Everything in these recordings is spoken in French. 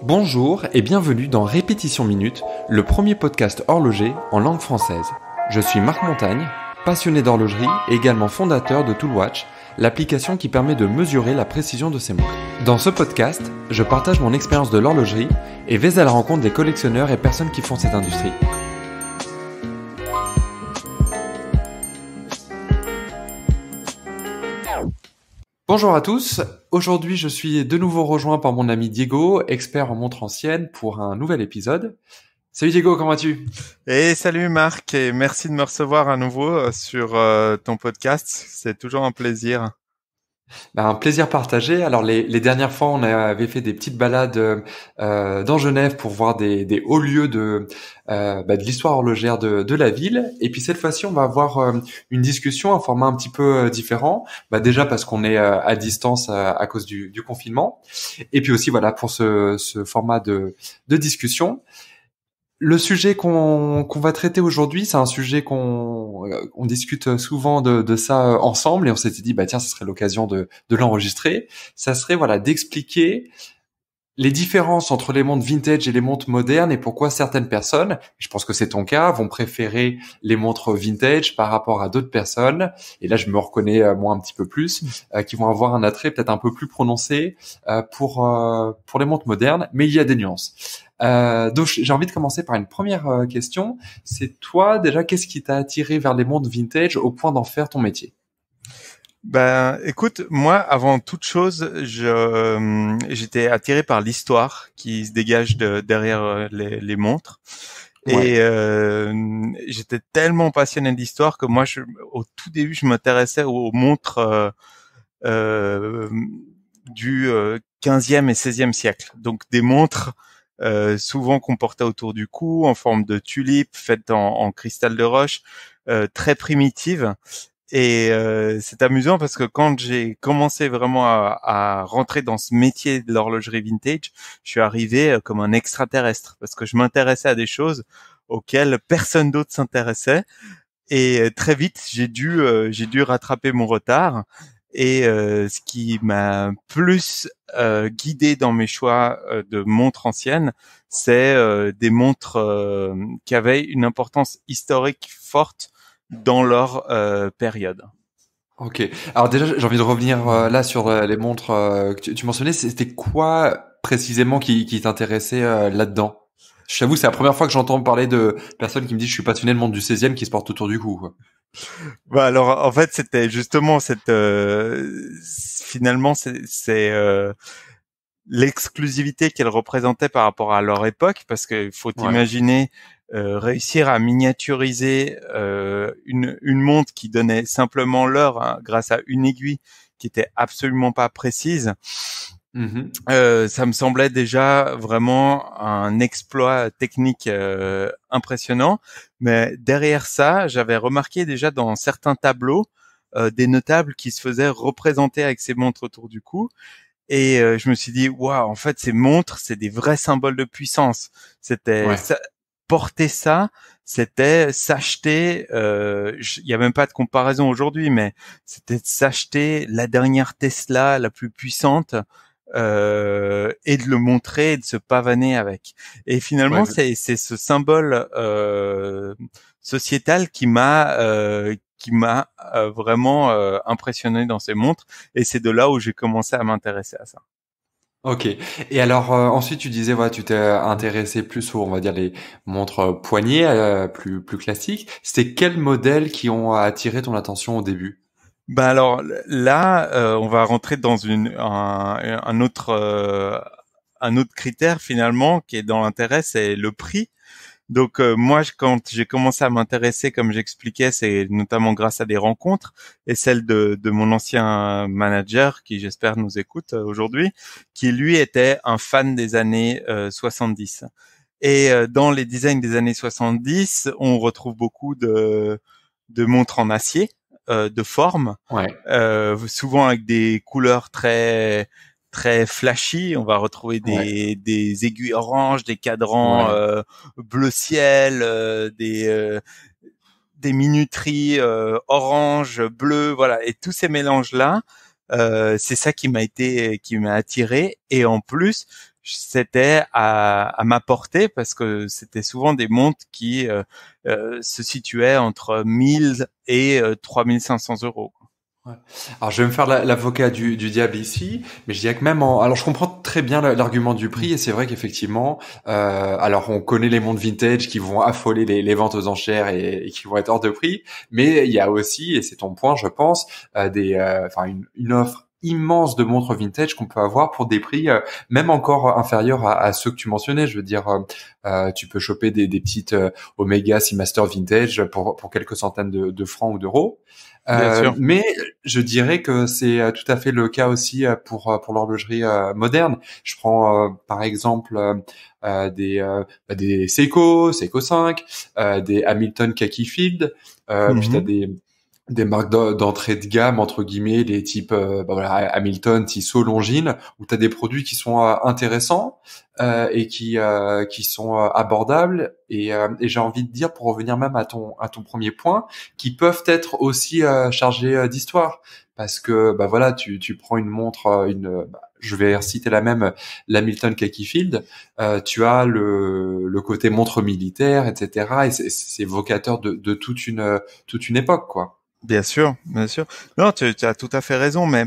Bonjour et bienvenue dans Répétition Minute, le premier podcast horloger en langue française. Je suis Marc Montagne, passionné d'horlogerie et également fondateur de Toolwatch, l'application qui permet de mesurer la précision de ses montres. Dans ce podcast, je partage mon expérience de l'horlogerie et vais à la rencontre des collectionneurs et personnes qui font cette industrie. Bonjour à tous, aujourd'hui je suis de nouveau rejoint par mon ami Diego, expert en montres anciennes pour un nouvel épisode. Salut Diego, comment vas-tu? Et salut Marc, et merci de me recevoir à nouveau sur ton podcast, c'est toujours un plaisir. Un plaisir partagé. Alors les dernières fois on avait fait des petites balades dans Genève pour voir des hauts lieux de l'histoire horlogère de la ville. Et puis cette fois-ci on va avoir une discussion, un format un petit peu différent. Déjà parce qu'on est à distance à cause du confinement. Et puis aussi voilà pour ce format de discussion. Le sujet qu'on va traiter aujourd'hui, c'est un sujet on discute souvent de ça ensemble et on s'était dit tiens, ce serait l'occasion de l'enregistrer. Ça serait voilà d'expliquer les différences entre les montres vintage et les montres modernes et pourquoi certaines personnes, je pense que c'est ton cas, vont préférer les montres vintage par rapport à d'autres personnes. Et là, je me reconnais moi un petit peu plus, qui vont avoir un attrait peut-être un peu plus prononcé pour les montres modernes, mais il y a des nuances. Donc j'ai envie de commencer par une première question. C'est toi déjà, qu'est-ce qui t'a attiré vers les montres vintage au point d'en faire ton métier? Écoute, moi, avant toute chose, j'étais attiré par l'histoire qui se dégage derrière les montres. Ouais. Et j'étais tellement passionné d'histoire que moi, au tout début, je m'intéressais aux montres du 15e et 16e siècle. Donc des montres souvent qu'on portait autour du cou, en forme de tulipe, faites en cristal de roche, très primitives. Et c'est amusant parce que quand j'ai commencé vraiment à rentrer dans ce métier de l'horlogerie vintage, je suis arrivé comme un extraterrestre parce que je m'intéressais à des choses auxquelles personne d'autre s'intéressait. Et très vite, j'ai dû rattraper mon retard. Et ce qui m'a plus guidé dans mes choix de montres anciennes, c'est des montres qui avaient une importance historique forte dans leur période. Ok. Alors déjà, j'ai envie de revenir là sur les montres que tu mentionnais. C'était quoi précisément qui t'intéressait là-dedans? Je t'avoue, c'est la première fois que j'entends parler de personnes qui me disent je suis passionné de montres du 16e qui se portent autour du cou, quoi. Alors en fait c'était justement finalement c'est l'exclusivité qu'elles représentaient par rapport à leur époque, parce qu'il faut Ouais. imaginer réussir à miniaturiser une montre qui donnait simplement l'heure grâce à une aiguille qui était absolument pas précise. Mhm. Ça me semblait déjà vraiment un exploit technique impressionnant, mais derrière ça, j'avais remarqué déjà dans certains tableaux des notables qui se faisaient représenter avec ces montres autour du cou. Et je me suis dit, waouh, en fait, ces montres, c'est des vrais symboles de puissance. Ouais. Porter ça, c'était s'acheter. Il y a même pas de comparaison aujourd'hui, mais c'était s'acheter la dernière Tesla, la plus puissante, et de le montrer, et de se pavaner avec. Et Ouais. finalement, c'est ce symbole sociétal qui m'a vraiment impressionné dans ces montres, et c'est de là où j'ai commencé à m'intéresser à ça. Ok. Et alors ensuite tu disais voilà tu t'es intéressé plus aux on va dire les montres poignées plus classiques. C'était quels modèles qui ont attiré ton attention au début? Alors là, on va rentrer dans un autre critère finalement qui est dans l'intérêt, c'est le prix. Donc moi, quand j'ai commencé à m'intéresser, comme j'expliquais, c'est notamment grâce à des rencontres et celle de mon ancien manager, qui j'espère nous écoute aujourd'hui, qui lui était un fan des années 70. Et dans les designs des années 70, on retrouve beaucoup de montres en acier, de forme, Ouais. souvent avec des couleurs très flashy. On va retrouver Ouais. des aiguilles oranges, des cadrans Ouais. bleu ciel, des minuteries orange, bleu, voilà. Et tous ces mélanges là, c'est ça qui m'a attiré. Et en plus, c'était à m'apporter parce que c'était souvent des montres qui se situaient entre 1000 et 3500 €. Ouais. Alors, je vais me faire l'avocat du diable ici, mais je dirais que alors je comprends très bien l'argument du prix, et c'est vrai qu'effectivement, alors on connaît les montres vintage qui vont affoler les ventes aux enchères et qui vont être hors de prix, mais il y a aussi, et c'est ton point, je pense, une offre immense de montres vintage qu'on peut avoir pour des prix même encore inférieurs à ceux que tu mentionnais. Je veux dire, tu peux choper des petites Omega Seamaster vintage pour quelques centaines de francs ou d'euros. Bien sûr. Mais je dirais que c'est tout à fait le cas aussi pour l'horlogerie moderne. Je prends par exemple des Seiko 5, des Hamilton Khaki Field, puis t'as Mhm. des marques d'entrée de gamme entre guillemets, les types Hamilton, Tissot, Longines, où tu as des produits qui sont intéressants et qui sont abordables, et j'ai envie de dire, pour revenir même à ton premier point, qui peuvent être aussi chargés d'histoire, parce que bah voilà, tu prends une montre, je vais reciter l'Hamilton Khaki Field, tu as le côté montre militaire, etc., et c'est évocateur de toute une époque, quoi. Bien sûr, bien sûr. Non, tu as tout à fait raison, mais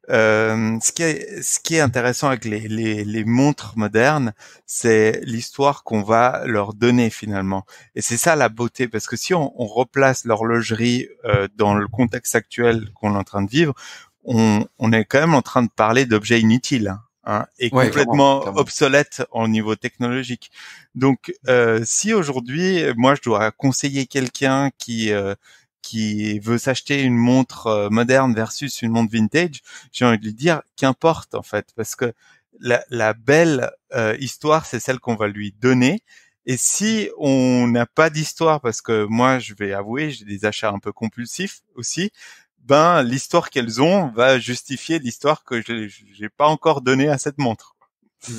ce qui est intéressant avec les montres modernes, c'est l'histoire qu'on va leur donner finalement. Et c'est ça la beauté, parce que si on replace l'horlogerie dans le contexte actuel qu'on est en train de vivre, on est quand même en train de parler d'objets inutiles, hein, et Ouais, clairement, complètement clairement. obsolètes au niveau technologique. Donc, si aujourd'hui, moi, je dois conseiller quelqu'un qui veut s'acheter une montre moderne versus une montre vintage, j'ai envie de lui dire qu'importe en fait, parce que la belle histoire, c'est celle qu'on va lui donner. Et si on n'a pas d'histoire, parce que moi, je vais avouer, j'ai des achats un peu compulsifs aussi, ben l'histoire qu'elles ont va justifier l'histoire que j'ai pas encore donnée à cette montre. Mm.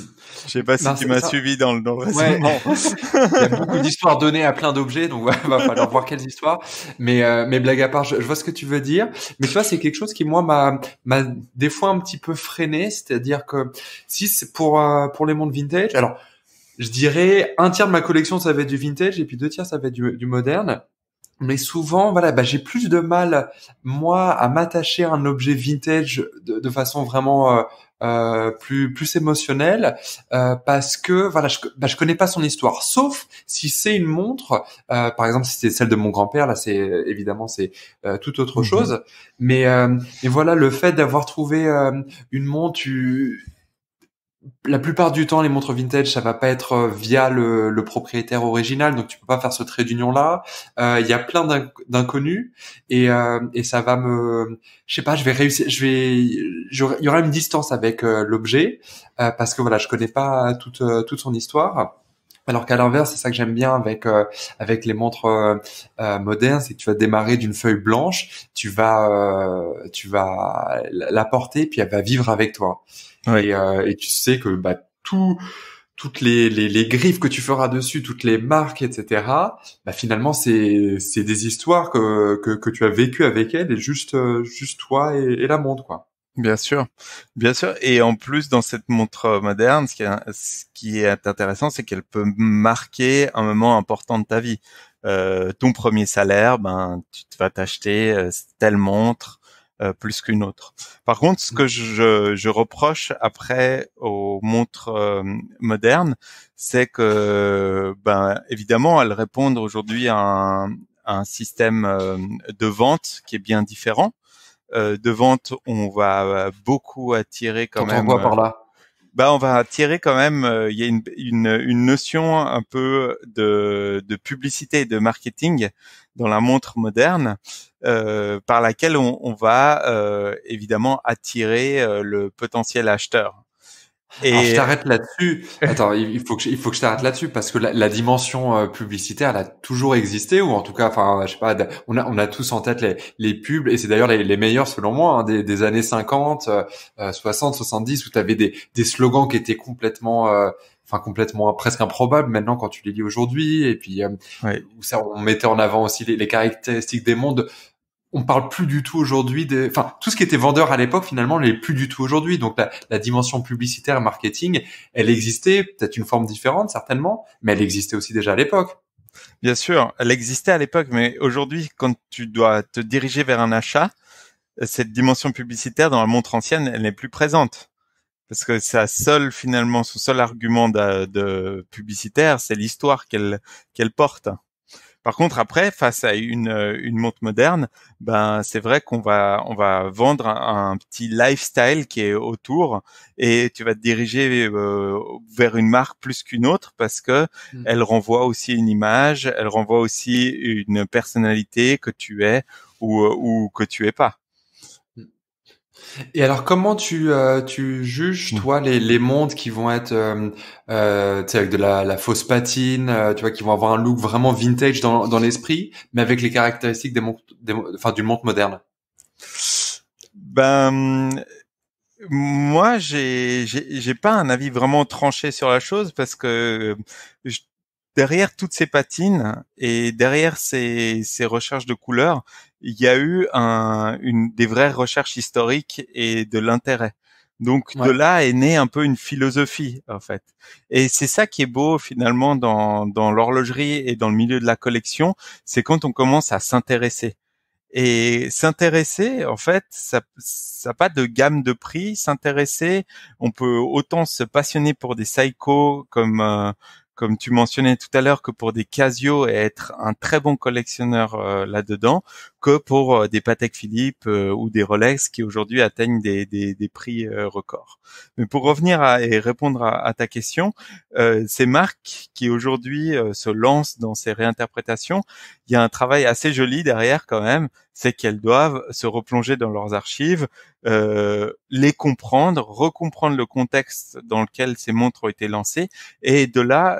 Je sais pas si Ben, tu m'as ça, suivi dans le ouais, raisonnement. il y a beaucoup d'histoires données à plein d'objets, donc ouais, va falloir voir quelles histoires. Mais blague à part, je vois ce que tu veux dire. Mais tu vois, c'est quelque chose qui moi m'a des fois un petit peu freiné, c'est-à-dire que si c'est pour les montres vintage, alors je dirais un tiers de ma collection ça va être du vintage et puis deux tiers ça va être du moderne. Mais souvent, voilà, bah, j'ai plus de mal, moi, à m'attacher à un objet vintage de façon vraiment plus émotionnelle, parce que voilà, je connais pas son histoire. Sauf si c'est une montre, par exemple, si c'est celle de mon grand-père, là, c'est évidemment c'est tout autre Mhm. chose. Mais voilà, le fait d'avoir trouvé une montre, la plupart du temps, les montres vintage, ça va pas être via le propriétaire original, donc tu peux pas faire ce trait d'union là. Il y a plein d'inconnus, et ça va je sais pas, je vais réussir, il y aura une distance avec l'objet parce que voilà, je connais pas toute son histoire. Alors qu'à l'inverse, c'est ça que j'aime bien avec les montres modernes, c'est que tu vas démarrer d'une feuille blanche, tu vas la porter, puis elle va vivre avec toi. Oui. Et tu sais que bah toutes les griffes que tu feras dessus, toutes les marques, etc. Bah finalement c'est des histoires que tu as vécues avec elle, et juste toi et la montre, quoi. Bien sûr, bien sûr. Et en plus, dans cette montre moderne, ce qui est intéressant, c'est qu'elle peut marquer un moment important de ta vie. Ton premier salaire, ben, tu te vas t'acheter telle montre plus qu'une autre. Par contre, ce que je reproche après aux montres modernes, c'est que, ben, évidemment, elles répondent aujourd'hui à un système de vente qui est bien différent. De vente, on va beaucoup attirer quand T'entends même. quoi par là? Bah, on va attirer quand même. Il y a une notion un peu de publicité et de marketing dans la montre moderne, par laquelle on va évidemment attirer le potentiel acheteur. Alors je Et t'arrête là-dessus. Attends, il faut que je t'arrête là-dessus, parce que la dimension publicitaire, elle a toujours existé, ou en tout cas, enfin, je sais pas, on a tous en tête les pubs, et c'est d'ailleurs les meilleurs selon moi, hein, des années 50, 60, 70, où tu avais des slogans qui étaient complètement presque improbables maintenant quand tu les lis aujourd'hui, et puis ouais, où ça, on mettait en avant aussi les caractéristiques des mondes on parle plus du tout aujourd'hui enfin, tout ce qui était vendeur à l'époque, finalement, n'est plus du tout aujourd'hui. Donc, la dimension publicitaire et marketing, elle existait, peut-être une forme différente, certainement, mais elle existait aussi déjà à l'époque. Bien sûr, elle existait à l'époque, mais aujourd'hui, quand tu dois te diriger vers un achat, cette dimension publicitaire dans la montre ancienne, elle n'est plus présente. Parce que finalement, son seul argument de publicitaire, c'est l'histoire qu'elle porte. Par contre, après, face à une montre moderne, ben c'est vrai qu'on va vendre un petit lifestyle qui est autour, et tu vas te diriger vers une marque plus qu'une autre parce que elle renvoie aussi une image, elle renvoie aussi une personnalité que tu es ou que tu es pas. Et alors, comment tu juges, toi, les montres qui vont être, tu sais, avec de la fausse patine, tu vois, qui vont avoir un look vraiment vintage dans l'esprit, mais avec les caractéristiques enfin, d'une montre moderne? Ben moi, j'ai pas un avis vraiment tranché sur la chose parce que je- derrière toutes ces patines et derrière ces recherches de couleurs, il y a eu des vraies recherches historiques et de l'intérêt. Donc de Ouais. là est née un peu une philosophie en fait. Et c'est ça qui est beau finalement dans l'horlogerie et dans le milieu de la collection, c'est quand on commence à s'intéresser. Et s'intéresser, en fait, ça a pas de gamme de prix. S'intéresser, on peut autant se passionner pour des Seiko comme tu mentionnais tout à l'heure, que pour des Casio et être un très bon collectionneur là-dedans, que pour des Patek Philippe ou des Rolex qui aujourd'hui atteignent des prix records. Mais pour revenir et répondre à ta question, ces marques qui aujourd'hui se lancent dans ces réinterprétations, il y a un travail assez joli derrière quand même, c'est qu'elles doivent se replonger dans leurs archives, les comprendre, recomprendre le contexte dans lequel ces montres ont été lancées, et de là,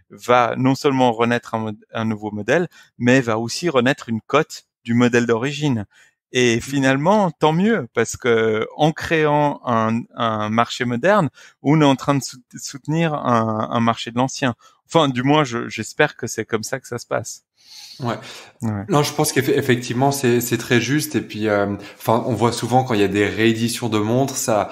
va non seulement renaître un nouveau modèle, mais va aussi renaître une cote du modèle d'origine. Et finalement, tant mieux, parce que en créant un marché moderne, on est en train de soutenir un marché de l'ancien. Enfin, du moins, j'espère que c'est comme ça que ça se passe. Ouais. Ouais. Non, je pense qu'effectivement c'est très juste, et puis enfin on voit souvent quand il y a des rééditions de montres, ça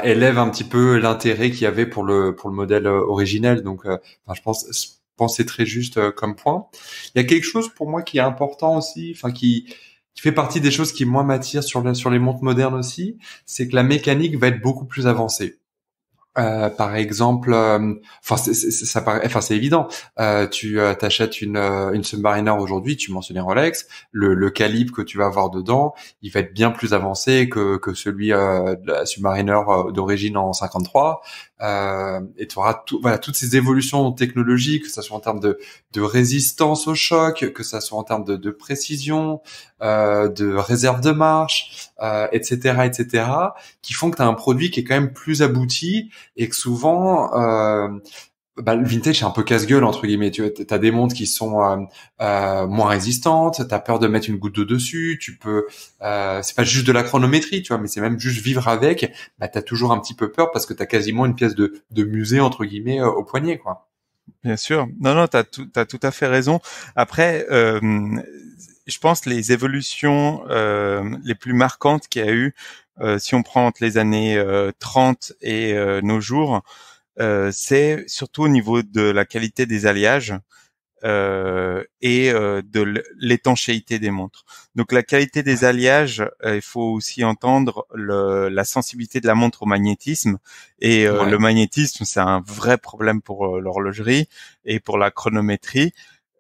élève un petit peu l'intérêt qu'il y avait pour le modèle originel. Donc enfin, je pense que c'est très juste comme point. Il y a quelque chose pour moi qui est important aussi, enfin qui fait partie des choses qui moi m'attirent sur les montres modernes aussi, c'est que la mécanique va être beaucoup plus avancée. Par exemple, enfin ça paraît, enfin c'est évident. Tu t'achètes une Submariner aujourd'hui, tu mentionnais Rolex, le calibre que tu vas avoir dedans, il va être bien plus avancé que celui de la Submariner d'origine en 53. Et tu auras voilà, toutes ces évolutions technologiques, que ça soit en termes de résistance au choc, que ça soit en termes de précision, de réserve de marche, etc., etc., qui font que tu as un produit qui est quand même plus abouti, et que souvent le vintage c'est un peu casse-gueule entre guillemets. Tu as des montres qui sont moins résistantes, t'as peur de mettre une goutte d'eau dessus, tu peux c'est pas juste de la chronométrie, tu vois, mais c'est même juste vivre avec. T'as toujours un petit peu peur parce que t'as quasiment une pièce de musée entre guillemets au poignet, quoi. Bien sûr. Non, t'as tout à fait raison. Après, je pense les évolutions les plus marquantes qu'il y a eu, si on prend entre les années 30 et nos jours, c'est surtout au niveau de la qualité des alliages et de l'étanchéité des montres. Donc la qualité des alliages, il faut aussi entendre la sensibilité de la montre au magnétisme. Et le Ouais. magnétisme, c'est un vrai problème pour l'horlogerie et pour la chronométrie.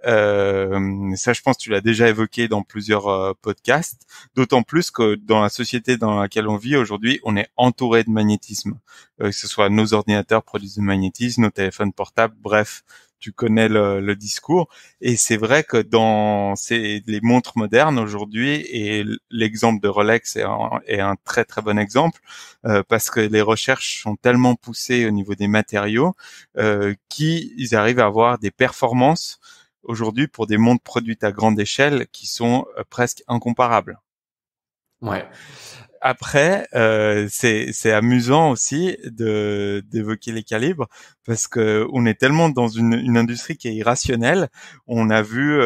Ça, je pense que tu l'as déjà évoqué dans plusieurs podcasts, d'autant plus que dans la société dans laquelle on vit aujourd'hui, on est entouré de magnétisme, que ce soit nos ordinateurs produisent du magnétisme, nos téléphones portables, bref, tu connais le discours. Et c'est vrai que dans les montres modernes aujourd'hui, et l'exemple de Rolex est un très très bon exemple, parce que les recherches sont tellement poussées au niveau des matériaux qu'ils arrivent à avoir des performances aujourd'hui pour des montres produites à grande échelle qui sont presque incomparables. Ouais. Après, c'est amusant aussi d'évoquer les calibres parce que on est tellement dans une industrie qui est irrationnelle. On a vu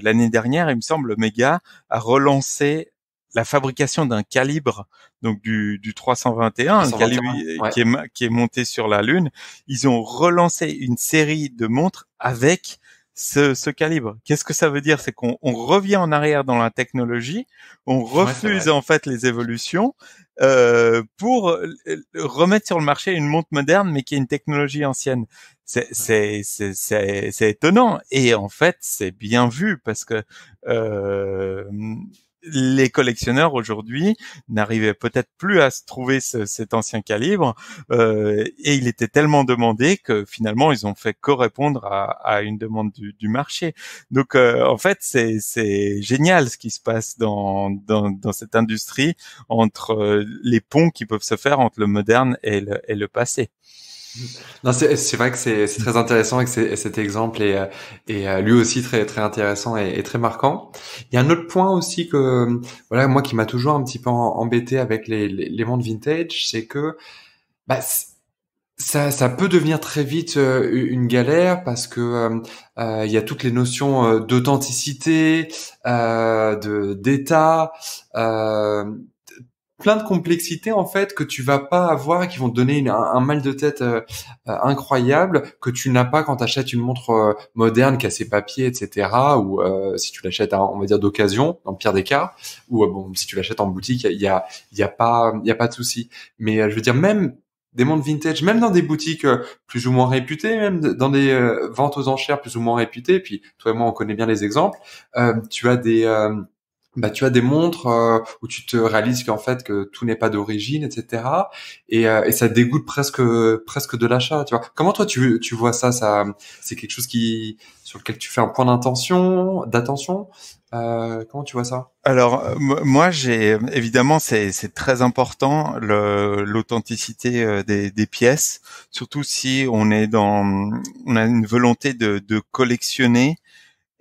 l'année dernière, il me semble, Mega a relancé la fabrication d'un calibre, donc du 321, un calibre 321, ouais. qui est monté sur la Lune. Ils ont relancé une série de montres avec ce calibre. Qu'est-ce que ça veut dire? C'est qu'on revient en arrière dans la technologie, on Ouais, c'est refuse vrai. en fait les évolutions pour remettre sur le marché une montre moderne mais qui est une technologie ancienne. C'est étonnant et en fait c'est bien vu parce que euh, les collectionneurs aujourd'hui n'arrivaient peut-être plus à se trouver cet ancien calibre et il était tellement demandé que finalement ils ont fait que répondre à une demande du marché. Donc en fait c'est génial ce qui se passe dans cette industrie entre les ponts qui peuvent se faire entre le moderne et le passé. Non, c'est vrai que c'est très intéressant et que cet exemple est lui aussi très intéressant et très marquant. Il y a un autre point aussi que voilà moi qui m'a toujours un petit peu embêté avec les montres vintage, c'est que bah, ça peut devenir très vite une galère parce que il y a toutes les notions d'authenticité, de d'état, euh, plein de complexités en fait que tu vas pas avoir et qui vont te donner un mal de tête incroyable que tu n'as pas quand tu achètes une montre moderne qui a ses papiers, etc. Ou si tu l'achètes on va dire d'occasion dans le pire des cas, ou bon si tu l'achètes en boutique il y a pas de souci. Mais je veux dire même des montres vintage, même dans des boutiques plus ou moins réputées, même dans des ventes aux enchères plus ou moins réputées, puis toi et moi on connaît bien les exemples, tu as tu as des montres où tu te réalises qu'en fait que tout n'est pas d'origine, etc. Et ça dégoûte presque de l'achat, tu vois. Comment toi tu vois ça? Ça c'est quelque chose qui sur lequel tu fais un point d'attention. Comment tu vois ça? Alors moi j'ai évidemment c'est très important l'authenticité des pièces, surtout si on a une volonté de collectionner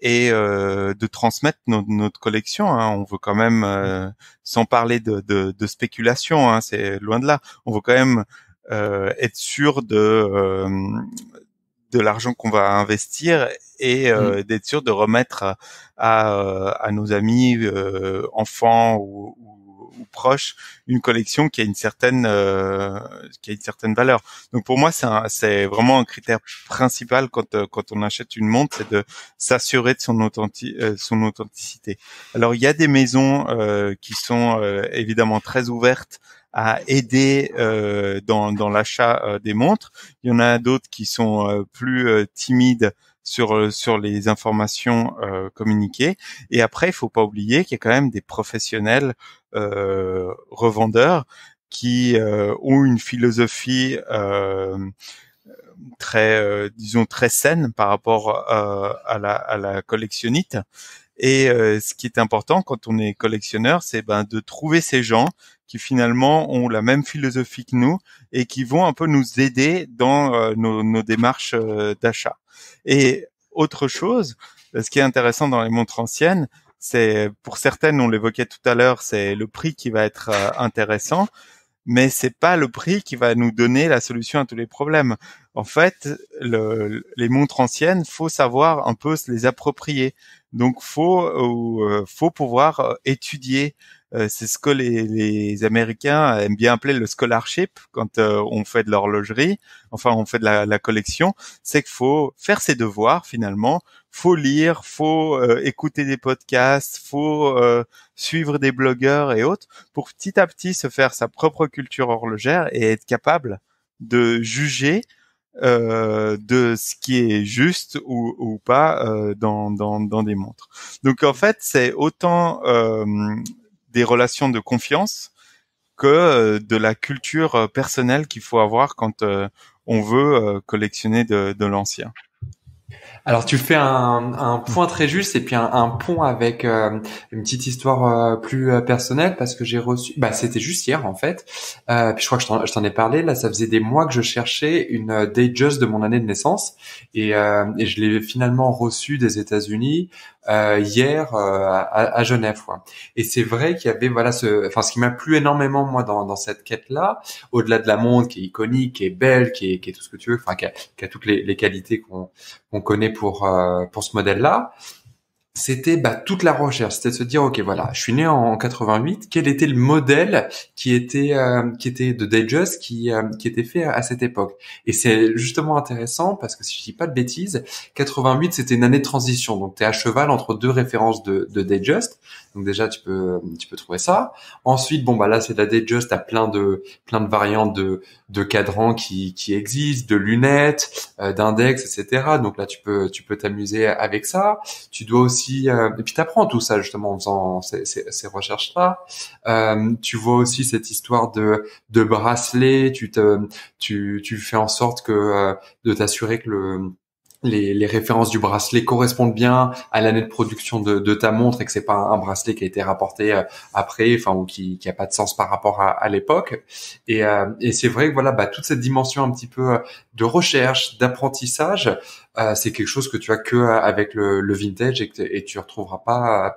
et de transmettre notre collection. Hein. On veut quand même, sans parler de spéculation, hein, c'est loin de là. On veut quand même être sûr de l'argent qu'on va investir et Mm. d'être sûr de remettre à nos amis, enfants ou proches, une collection qui a une certaine valeur. Donc pour moi, c'est vraiment un critère principal quand on achète une montre, c'est de s'assurer de son authenticité. Alors il y a des maisons qui sont évidemment très ouvertes à aider dans l'achat des montres. Il y en a d'autres qui sont plus timides sur les informations communiquées. Et après, il faut pas oublier qu'il y a quand même des professionnels revendeurs qui ont une philosophie très, disons, très saine par rapport à la collectionnite. Et ce qui est important quand on est collectionneur, c'est de trouver ces gens qui finalement ont la même philosophie que nous et qui vont un peu nous aider dans nos démarches d'achat. Et autre chose, ce qui est intéressant dans les montres anciennes, c'est pour certaines, on l'évoquait tout à l'heure, c'est le prix qui va être intéressant, mais c'est pas le prix qui va nous donner la solution à tous les problèmes. En fait, les montres anciennes, faut savoir un peu se les approprier. Donc, faut pouvoir étudier. C'est ce que les Américains aiment bien appeler le scholarship quand on fait de l'horlogerie, enfin on fait de la collection. C'est qu'il faut faire ses devoirs finalement. Faut lire, faut écouter des podcasts, faut suivre des blogueurs et autres pour petit à petit se faire sa propre culture horlogère et être capable de juger de ce qui est juste ou pas dans des montres. Donc en fait, c'est autant des relations de confiance que de la culture personnelle qu'il faut avoir quand on veut collectionner de l'ancien. Alors tu fais un point très juste et puis un pont avec une petite histoire plus personnelle parce que j'ai reçu, c'était juste hier en fait, puis je crois que je t'en ai parlé, là ça faisait des mois que je cherchais une Datejust de mon année de naissance et je l'ai finalement reçue des États-Unis hier à Genève, quoi. Et c'est vrai qu'il y avait voilà ce qui m'a plu énormément moi dans cette quête-là, au-delà de la montre qui est iconique, qui est belle, qui est tout ce que tu veux, enfin qui a toutes les qualités qu'on connaît pour ce modèle-là. C'était toute la recherche, c'était de se dire ok voilà, je suis né en 88, quel était le modèle qui était de Datejust qui était fait à cette époque. Et c'est justement intéressant parce que si je dis pas de bêtises, 88 c'était une année de transition, donc tu es à cheval entre deux références de Datejust. Donc déjà tu peux trouver ça. Ensuite là c'est de la Datejust à plein de variantes de cadrans qui existent, de lunettes, d'index, etc. Donc là tu peux t'amuser avec ça. Tu dois aussi et puis t'apprends tout ça justement en faisant ces recherches-là. Tu vois aussi cette histoire de bracelet. Tu fais en sorte de t'assurer que les références du bracelet correspondent bien à l'année de production de ta montre et que c'est pas un bracelet qui a été rapporté après, enfin ou qui a pas de sens par rapport à l'époque. Et c'est vrai que voilà, toute cette dimension un petit peu de recherche, d'apprentissage, c'est quelque chose que tu as que avec le vintage et tu retrouveras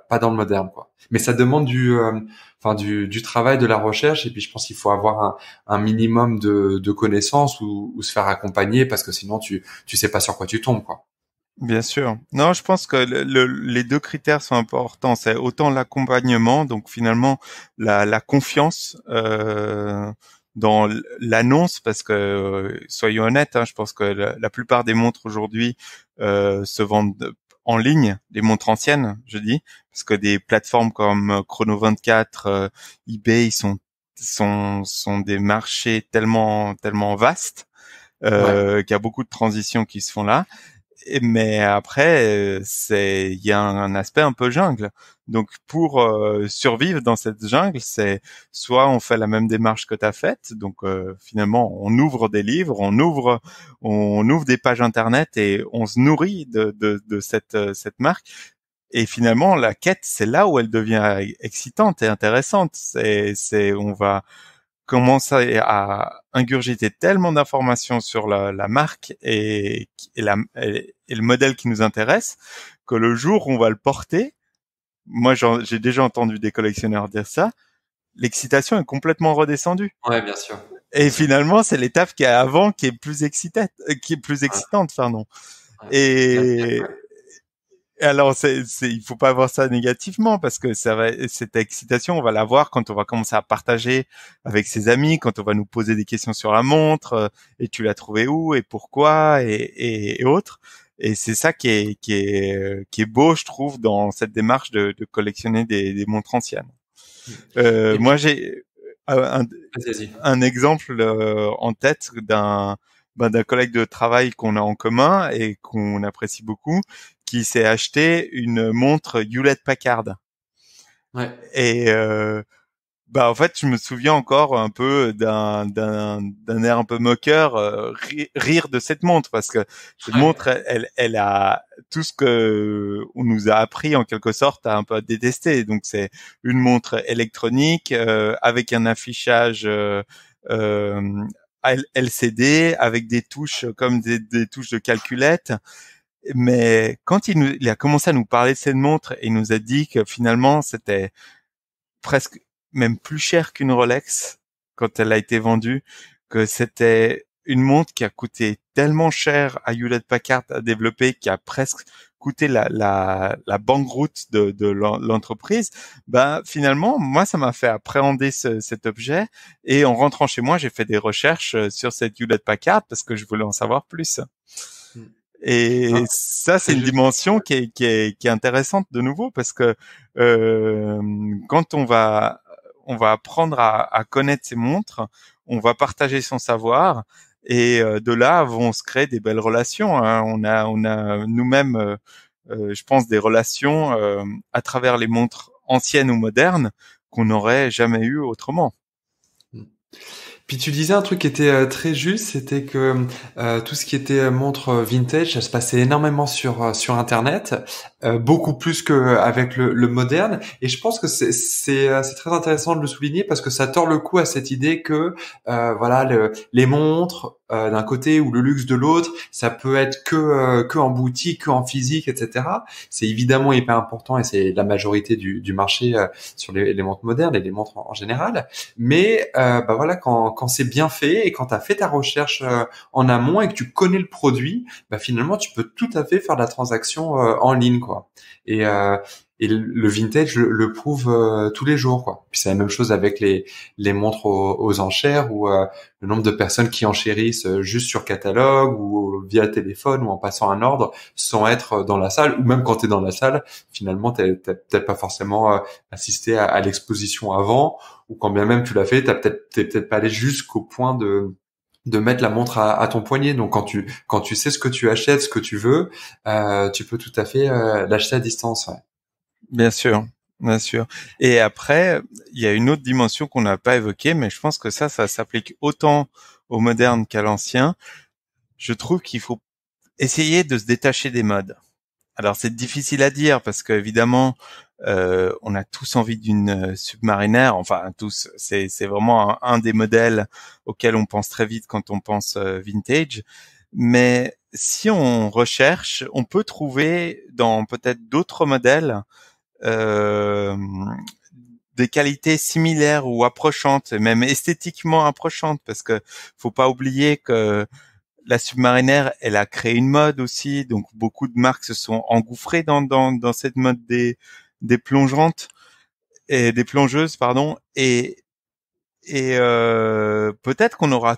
pas dans le moderne, quoi. Mais ça demande du travail, de la recherche, et puis je pense qu'il faut avoir un minimum de connaissances ou se faire accompagner parce que sinon tu sais pas sur quoi tu tombes, quoi. Bien sûr. Non, je pense que les deux critères sont importants. C'est autant l'accompagnement, donc finalement la confiance dans l'annonce, parce que soyons honnêtes, hein, je pense que la plupart des montres aujourd'hui se vendent en ligne, des montres anciennes, je dis, parce que des plateformes comme Chrono24, eBay sont des marchés tellement vastes Ouais. qu'il y a beaucoup de transitions qui se font là. Mais après, il y a un aspect un peu jungle. Donc pour survivre dans cette jungle, c'est soit on fait la même démarche que tu as faite, donc finalement on ouvre des livres, on ouvre des pages internet et on se nourrit de cette marque. Et finalement la quête, c'est là où elle devient excitante et intéressante. On va commence à ingurgiter tellement d'informations sur la marque et le modèle qui nous intéresse que le jour où on va le porter, moi j'ai déjà entendu des collectionneurs dire ça, l'excitation est complètement redescendue. Ouais, bien sûr. Bien Et sûr. finalement, c'est l'étape qui est avant qui est plus Ouais, excitante, pardon. ouais. Et alors, il faut pas voir ça négativement parce que cette excitation, on va l'avoir quand on va commencer à partager avec ses amis, quand on va nous poser des questions sur la montre, et tu l'as trouvé où et pourquoi et autres. Et c'est ça qui est beau, je trouve, dans cette démarche de collectionner des montres anciennes. Et Moi, puis, j'ai un, vas-y. un exemple en tête d'un collègue de travail qu'on a en commun et qu'on apprécie beaucoup, qui s'est acheté une montre Hewlett-Packard. Ouais. Et en fait, je me souviens encore un peu d'un air un peu moqueur, rire de cette montre, parce que cette Ouais. montre, elle a tout ce que on nous a appris en quelque sorte à un peu détester. Donc c'est une montre électronique avec un affichage euh, LCD, avec des touches comme des touches de calculette. Mais quand il a commencé à nous parler de cette montre, et il nous a dit que finalement c'était presque même plus cher qu'une Rolex quand elle a été vendue, que c'était une montre qui a coûté tellement cher à Hewlett-Packard à développer, qui a presque coûté la banqueroute de l'entreprise. Finalement, moi, ça m'a fait appréhender cet objet, et en rentrant chez moi, j'ai fait des recherches sur cette Hewlett-Packard parce que je voulais en savoir plus. Mm. Et Non, ça, c'est très une juste. dimension qui est intéressante de nouveau, parce que euh, quand on va apprendre à connaître ses montres, on va partager son savoir, et de là vont se créer des belles relations, hein. On a nous-mêmes, je pense, des relations à travers les montres anciennes ou modernes qu'on n'aurait jamais eu autrement. Mm. Puis tu disais un truc qui était très juste, c'était que tout ce qui était montre vintage, ça se passait énormément sur Internet, beaucoup plus qu'avec le moderne. Et je pense que c'est très intéressant de le souligner parce que ça tord le cou à cette idée que voilà les montres d'un côté ou le luxe de l'autre, ça peut être que en boutique, que en physique, etc. C'est évidemment hyper important et c'est la majorité du marché sur les montres modernes et les montres en général. Mais bah voilà, quand c'est bien fait et quand tu as fait ta recherche en amont et que tu connais le produit, bah finalement tu peux tout à fait faire la transaction en ligne quoi. Et et le vintage le prouve tous les jours quoi. Puis c'est la même chose avec les montres aux enchères où le nombre de personnes qui enchérissent juste sur catalogue ou via téléphone ou en passant un ordre sans être dans la salle ou même quand tu es dans la salle, finalement t'as peut-être pas forcément assisté à l'exposition avant ou quand bien même tu l'as fait, t'es peut-être pas allé jusqu'au point de mettre la montre à ton poignet. Donc quand tu sais ce que tu achètes, ce que tu veux, tu peux tout à fait l'acheter à distance. Ouais. Bien sûr, bien sûr. Et après, il y a une autre dimension qu'on n'a pas évoquée, mais je pense que ça s'applique autant au moderne qu'à l'ancien. Je trouve qu'il faut essayer de se détacher des modes. Alors c'est difficile à dire parce qu'évidemment, on a tous envie d'une Submariner. Enfin tous, c'est vraiment un des modèles auxquels on pense très vite quand on pense vintage. Mais si on recherche, on peut trouver dans peut-être d'autres modèles euh, des qualités similaires ou approchantes, même esthétiquement approchantes, parce que faut pas oublier que la Submariner, elle a créé une mode aussi, donc beaucoup de marques se sont engouffrées dans cette mode des plongeantes et des plongeuses, pardon, et peut-être qu'on aura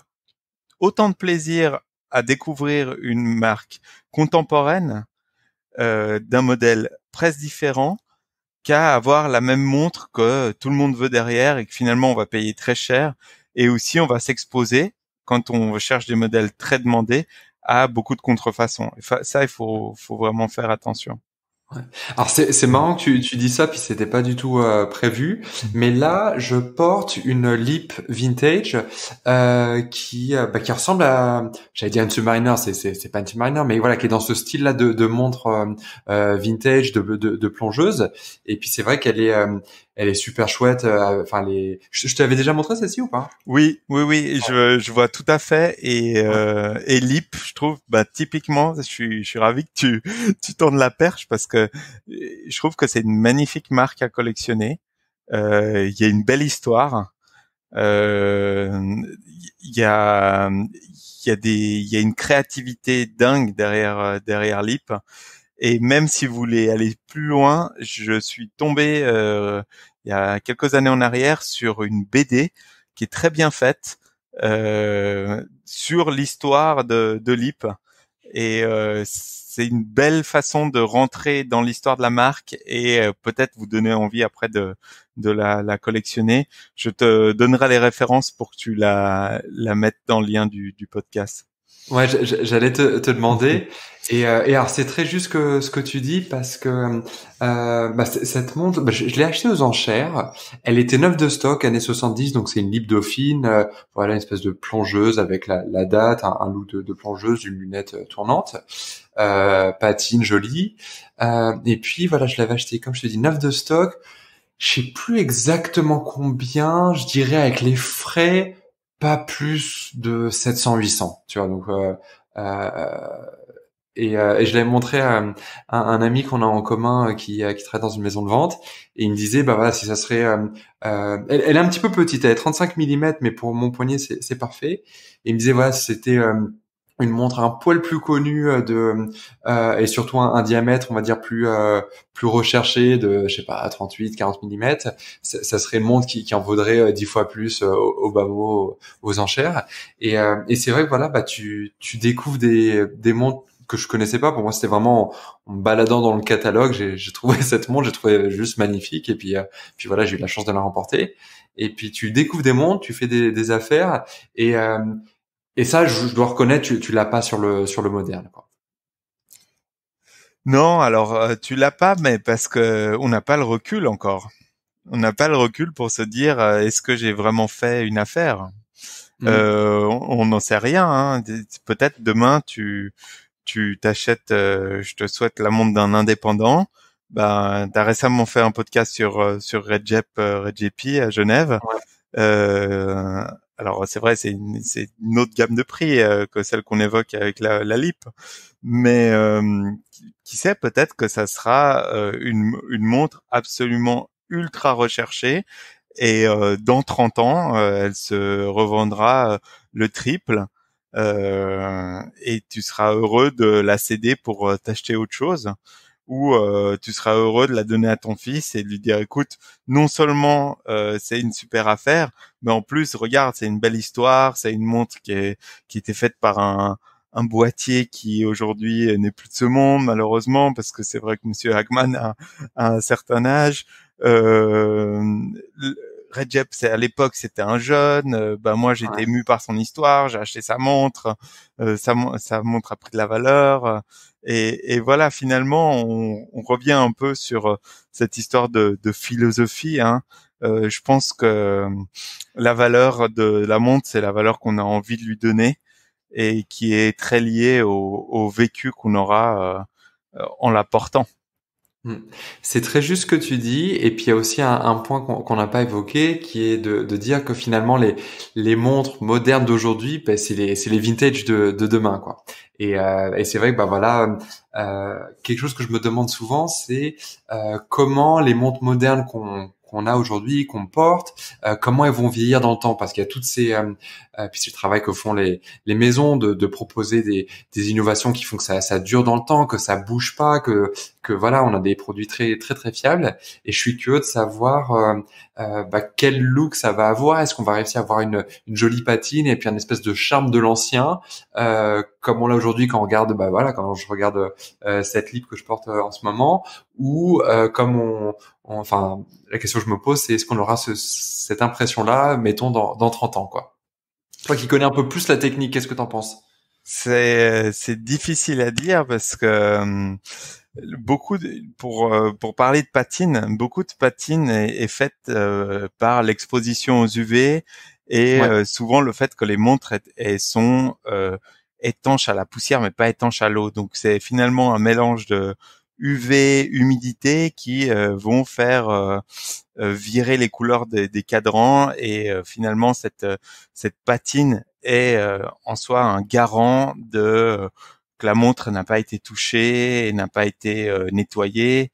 autant de plaisir à découvrir une marque contemporaine d'un modèle presque différent qu'à avoir la même montre que tout le monde veut derrière et que finalement on va payer très cher, et aussi on va s'exposer quand on cherche des modèles très demandés à beaucoup de contrefaçons. Ça, il faut vraiment faire attention. Ouais. Alors c'est marrant que tu dis ça puis c'était pas du tout prévu mais là je porte une Lip vintage qui ressemble à j'allais dire une Submariner c'est pas une Submariner mais voilà qui est dans ce style là de montre vintage de plongeuse et puis c'est vrai elle est super chouette enfin je t'avais déjà montré celle-ci ou pas? Oui, oui, oui, je vois tout à fait. Et Lip, je trouve, bah, typiquement, je suis ravi que tu tournes la perche parce que je trouve que c'est une magnifique marque à collectionner. Il y a une belle histoire. Il y a, il y a une créativité dingue derrière Lip. Et même si vous voulez aller plus loin, je suis tombé il y a quelques années en arrière sur une BD qui est très bien faite sur l'histoire de Lip. Et c'est une belle façon de rentrer dans l'histoire de la marque et peut-être vous donner envie après de la collectionner. Je te donnerai les références pour que tu la mettes dans le lien du podcast. Ouais, j'allais te demander. Et alors c'est très juste ce que tu dis parce que cette montre, je l'ai achetée aux enchères. Elle était neuve de stock, années 70, donc c'est une Lip Dauphine. Voilà, une espèce de plongeuse avec la date, un look de plongeuse, une lunette tournante, patine jolie. Et puis voilà, je l'avais acheté, comme je te dis, neuve de stock. Je sais plus exactement combien, je dirais avec les frais, pas plus de 700-800, tu vois. Donc et je l'avais montré à un ami qu'on a en commun qui travaille dans une maison de vente et il me disait bah voilà si ça serait elle est un petit peu petite, elle est 35 mm mais pour mon poignet c'est parfait. Et il me disait voilà si c'était une montre un poil plus connue et surtout un diamètre on va dire plus recherché de je sais pas 38 40 mm ça serait une montre qui en vaudrait 10 fois plus au bas mot aux enchères et c'est vrai que voilà bah tu découvres des montres que je connaissais pas. Pour moi, c'était vraiment en me baladant dans le catalogue, j'ai trouvé cette montre, j'ai trouvé juste magnifique. Et puis voilà, j'ai eu la chance de la remporter. Et puis tu découvres des montres, tu fais des affaires. Et ça, je dois reconnaître, tu l'as pas sur le moderne, quoi. Non, alors tu l'as pas, mais parce que on n'a pas le recul encore. On n'a pas le recul pour se dire est-ce que j'ai vraiment fait une affaire. On n'en sait rien, hein. Peut-être demain tu t'achètes, je te souhaite la montre d'un indépendant. Ben, t'as récemment fait un podcast sur Redjepi à Genève. Ouais. Euh, alors c'est vrai, c'est une autre gamme de prix que celle qu'on évoque avec la LIP, mais qui sait, peut-être que ça sera une montre absolument ultra recherchée et dans 30 ans, elle se revendra le triple et tu seras heureux de la céder pour t'acheter autre chose ou tu seras heureux de la donner à ton fils et de lui dire écoute, non seulement c'est une super affaire, mais en plus regarde, c'est une belle histoire, c'est une montre qui était faite par un boîtier qui aujourd'hui n'est plus de ce monde malheureusement parce que c'est vrai que Monsieur Hagman a un certain âge. Euh, Recep, c'est à l'époque, c'était un jeune. Ben moi, j'étais Ouais. ému par son histoire. J'ai acheté sa montre. Sa montre a pris de la valeur. Et voilà, finalement, on revient un peu sur cette histoire de philosophie. Hein. Je pense que la valeur de la montre, c'est la valeur qu'on a envie de lui donner et qui est très liée au vécu qu'on aura en la portant. Mm. C'est très juste ce que tu dis, et puis il y a aussi un point qu'on n'a pas évoqué, qui est de dire que finalement les montres modernes d'aujourd'hui, ben, c'est les vintage de demain, quoi. Et c'est vrai que bah voilà, quelque chose que je me demande souvent, c'est comment les montres modernes qu'on a aujourd'hui, qu'on porte, comment elles vont vieillir dans le temps, parce qu'il y a toutes ces puis c'est le travail que font les maisons de proposer des innovations qui font que ça dure dans le temps, que ça bouge pas, que voilà, on a des produits très très très fiables. Et je suis curieux de savoir bah, quel look ça va avoir. Est-ce qu'on va réussir à avoir une jolie patine et puis un espèce de charme de l'ancien, comme on l'a aujourd'hui quand on regarde, bah voilà, quand je regarde cette lip que je porte en ce moment, ou comme enfin, la question que je me pose, c'est est-ce qu'on aura cette impression-là, mettons dans 30 ans, quoi. Toi qui connais un peu plus la technique, qu'est-ce que t'en penses? C'est difficile à dire parce que pour parler de patine, beaucoup de patine est faite par l'exposition aux UV et Ouais, souvent le fait que les montres elles sont étanches à la poussière mais pas étanches à l'eau. Donc c'est finalement un mélange de UV, humidité qui vont faire virer les couleurs des cadrans et finalement cette patine est en soi un garant de que la montre n'a pas été touchée et n'a pas été nettoyée.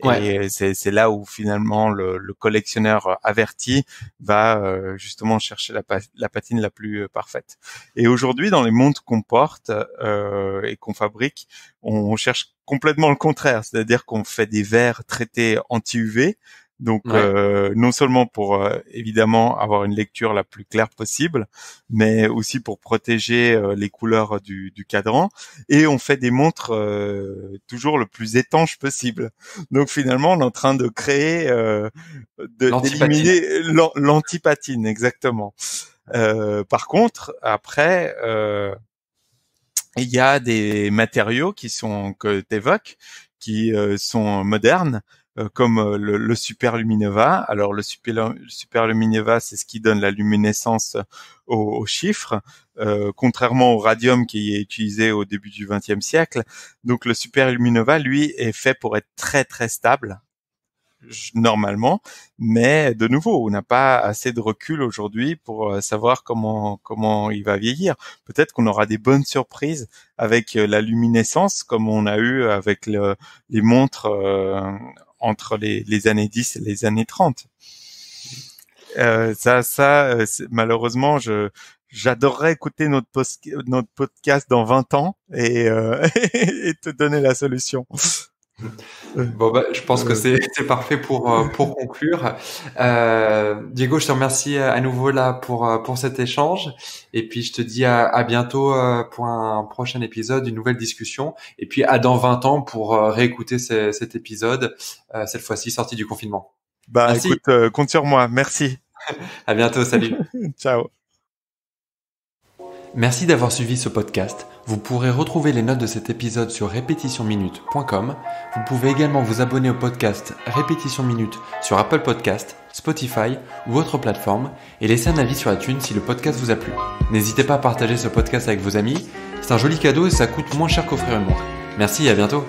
ouais, Et c'est là où finalement le collectionneur averti va justement chercher la patine la plus parfaite. Et aujourd'hui, dans les montres qu'on porte et qu'on fabrique, on cherche complètement le contraire, c'est-à-dire qu'on fait des verres traités anti-UV. Donc ouais, non seulement pour évidemment avoir une lecture la plus claire possible, mais aussi pour protéger les couleurs du cadran. Et on fait des montres toujours le plus étanche possible. Donc finalement, on est en train de créer, l'antipatine. d'éliminer l'antipatine, exactement. Par contre, après, il y a des matériaux que tu évoques, qui sont modernes, comme le Super Luminova. Alors le Super Luminova, c'est ce qui donne la luminescence aux chiffres, contrairement au radium qui est utilisé au début du XXe siècle. Donc le Super Luminova, lui, est fait pour être très très stable normalement, mais de nouveau, on n'a pas assez de recul aujourd'hui pour savoir comment il va vieillir. Peut-être qu'on aura des bonnes surprises avec la luminescence, comme on a eu avec les montres entre les années 10 et les années 30. Malheureusement, j'adorerais écouter notre podcast dans 20 ans et, et te donner la solution. Bon bah, je pense que Euh, c'est parfait pour conclure. Diego, je te remercie à nouveau là pour cet échange, et puis je te dis à bientôt pour un prochain épisode, une nouvelle discussion, et puis à dans 20 ans pour réécouter cet épisode, cette fois-ci sorti du confinement. Bah Merci, écoute, compte sur moi. Merci. à bientôt, salut. Ciao. Merci d'avoir suivi ce podcast. Vous pourrez retrouver les notes de cet épisode sur répétitionminute.com. Vous pouvez également vous abonner au podcast Répétition Minute sur Apple Podcast, Spotify ou autre plateforme et laisser un avis sur iTunes si le podcast vous a plu. N'hésitez pas à partager ce podcast avec vos amis. C'est un joli cadeau et ça coûte moins cher qu'offrir une montre. Merci et à bientôt.